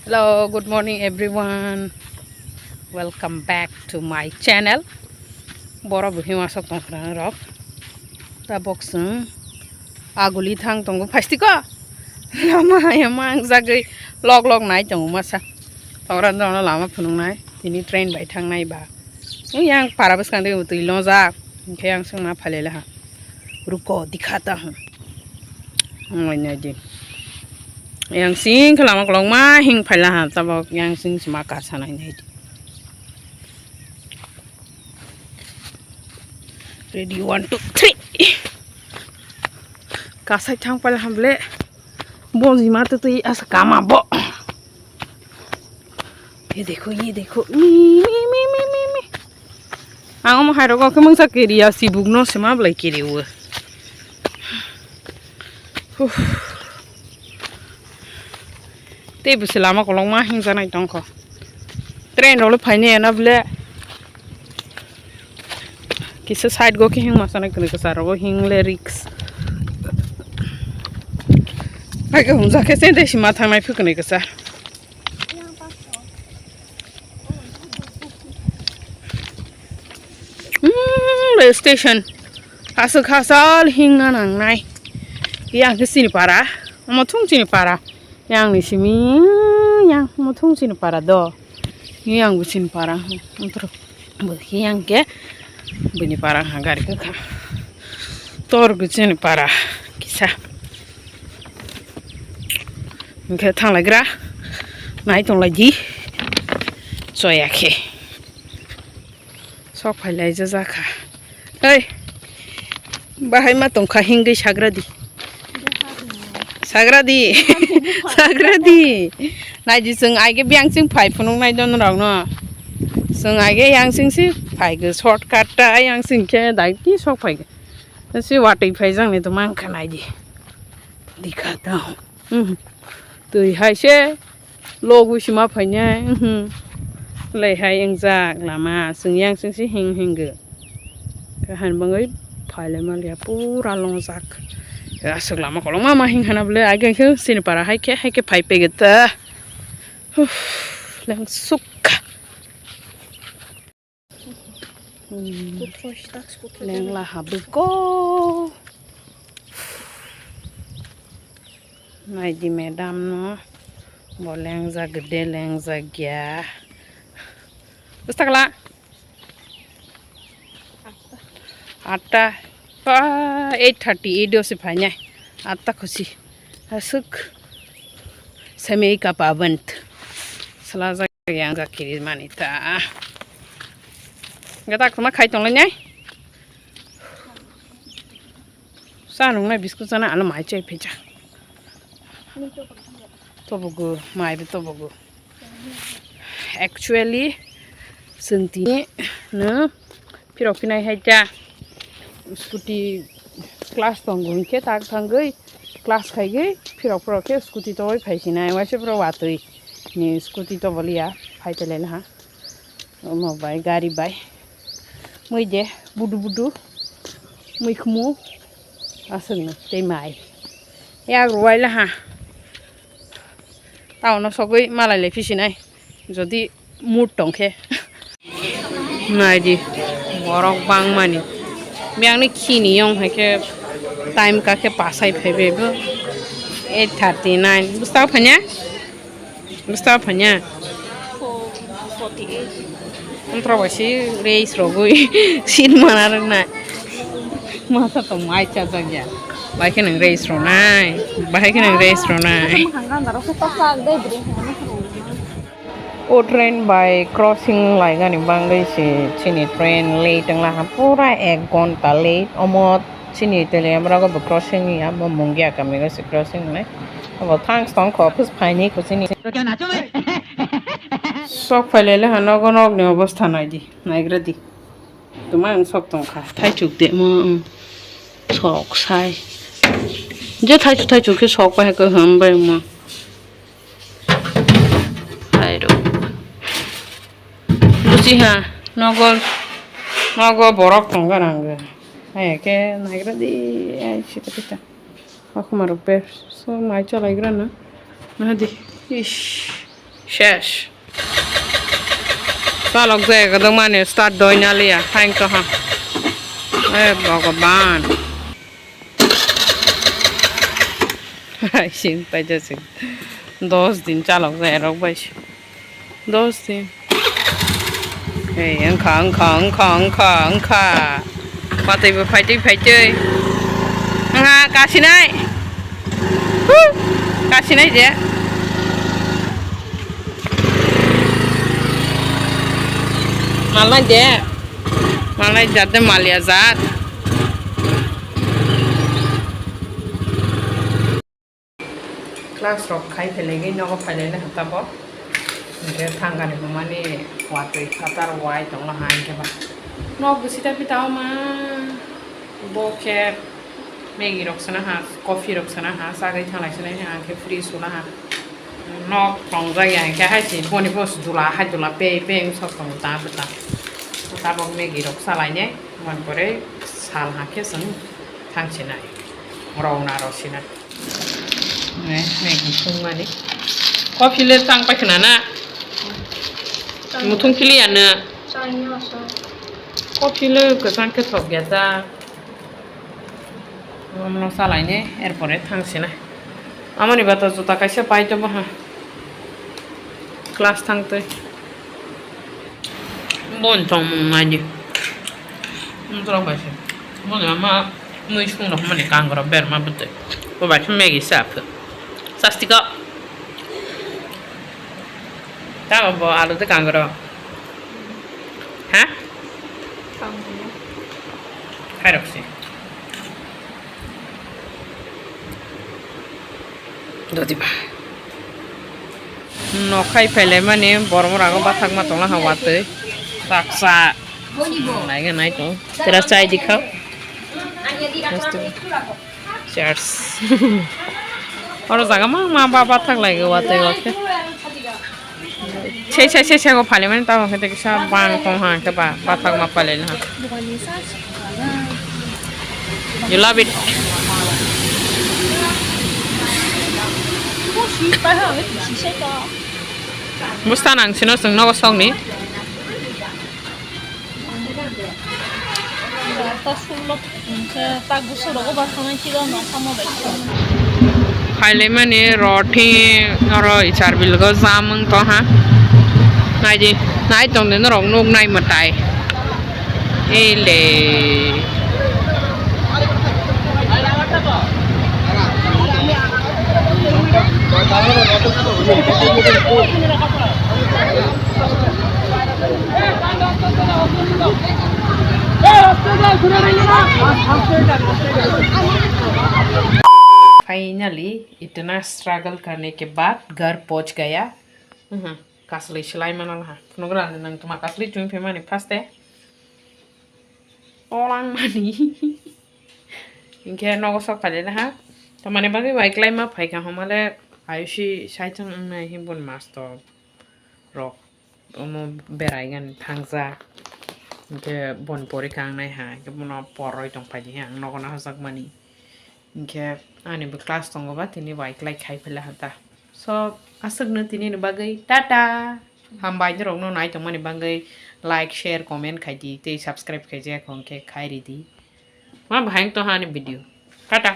Hello, good morning everyone. Welcome back to my channel. Bora buhi masuk tongkrang rok. Ta boxing aguli thang tongo pasti ko. Lama emang jagai log nai tongo masa. Tongran dong lama punung nai. Ini train bai thang nai ba. Yang para bus kan deu tui long za. Ke yang sung na phale la ha. Ruko dikhata हूं. Ngonya ji. Yang sing kelama kolong mah hing phala ha tabok yang sing sima ka sana ini. Ready 1 2 3 kasai thang pala hamble bon zima to tui asa kama bo ये देखो मी ang mo haro ko kemang sa kiriya sibuk no sema blai kiriu te busilama kolong ma hing sana itong ko train ro le phaine na ble किसे side गो के हिंग मसाना कने के सारो हिंग ले रिक्स आगे हम जाके से देशी माथा में फकने के सा रेल स्टेशन आसु खासाल हिंग ना नांगनाय yang ke sini para mo thung sini para yang ni simi yang mo thung sini para do yang bu sini para ontro bu yang ke bunyi parang hagar ke ka tor gucin para kisah mungkin thang lagi ra naik tong lagi so ya ke sok phai jaza ka ei bahai ma tong kha hingi sagradi nai ji sung ai ke biang sing phai phunung nai don rong no sung ai ke yang sing si phai ge shortcut ta yang sing ke dai ti sok phai ge si watai phai jang ne to mang khanai ji dikhata hu tui hai se logu sima phai nya lai hai eng jak lama sung yang sing si hing ge ka han bangai phai le ma lia pura long jak asuk lama kolong mama hing hana ble age ke sini para hai ke phai pe ge ta lang suk Leng lah habiko. Nai di medam no. Boleng za gede leng za gya. Ustak la. Atta. 8:30 8 se phanya. Atta khushi. Asuk samei ka pabant. Sala za yang za kiri manita. Gata kuma khai tong le nyai sa nong na biscuit sana ala mai chai phecha to bugu mai be to bugu actually sunti na pirok pinai haita scooty class tong gun ke tak thangai class khai ge pirok ke scooty to oi phaisina wa se pro watoi ni scooty to bolia phaitele na ha mo bai gari bai mới je budu mới khmu asung na te mai ya roi la ha tao nó sogoi malai le phisi nai jodi mut tongkhe nai di borok bang mani biang ni khini yong ha ke time ka ke pasai phebe bo 8:39 busta phanya 48 Controversy race rogui sin mana na masa to mai cha jagya bai ke nang race ro nai o train by crossing lai ga ni bang dei se chini train late tang la pura 1 ghonta late omot chini tele amra go crossing ya mo mongya ka me ga se crossing nai abo thanks tong ko phus phai ni ko chini sok phale hano gonok ne obostha nai di naigradi tumang sok tong kha thai chuk de mo sok sai je thai chuk ke sok pa ko ham bai mo ai ro busi ha nogo borok tong ga nang ai ke naigradi ai chita pita aku marupe so mai chalai grana na di ish শেষ চালক যায় একদম মানে start দই না লিয়া thank তো হ্যাঁ ভগবান সিন পাইতেছে 10 দিন চালক যায় রক পাইছে 10 দিন এই अंखा मातैबो फाइदै आंहा गासिनाय गासिनाय जे मालाय दे मालाय जादे मालिया जात क्लास रक खाइ फेलेगै नगो फाइलेले हताबो इनके थांगानि माने वातै खातार वाइ दंला हाइके बा नग गुसिता पिताव मा बके मैगी रक्सना हा कॉफी रक्सना हा सागै थांलायसना हा आंखे फ्री सुना हा नग रंजाया इनके हाइसि बनि बस दुला हाइदुला पे पे ससं ता बता ताबो मैगी रक्सा लाइने मन परे साल हाके सं थांसिनाय रौना रसिना मैगी संमानि कॉफी ले थां पाखना ना मुथुं खिलियानो कॉफी ले गोजान केथब गया जा हमनो सालायने एरपरे थांसिना आमानि बाता जुता कायसे पाइतो बहा class थांते bon tong ngaji untuk apa mau nama mau isung dah mana kanggara ber mah betul baca megi sap sastika tahu bahwa alu tu kanggara hah harap sih dodi bah nokai pele mana borong rago batak matong lah hawate paksa naik naik tuh terus saya dikau cheers orang jaga mah bapak tak lagi wate wate saya kau paling mana tahu kita kisah bang konghan ke batak mah paling ha you love it musta nang sino seng nago song ni खाइले माने रथि र इचार बिलगो जामंग तो हा नाइदि नाइ तंदे न रंग नोग नाइ मताय एले फाइनली इतना स्ट्रगल करने के बाद घर पहुंच गया kasli silai mana lah nugra nang tuma kasli cumi pemani paste orang mani ingke nogo sok kali lah tamane bagi baik lai ma pai ka homale ayushi saitang na himbon master rock omo berai gan thangza ingke bon pori kang nai ha ke bono poroi tong pai hang nogo na hasak mani ingke ani bu class tongo ba tini baik lai khai phela hata so asal nanti ni bagai tata hambai ni rong no nai tong mani bagai like share comment khai di te subscribe khai je khong ke khai ri di ma bhang to ha ni video tata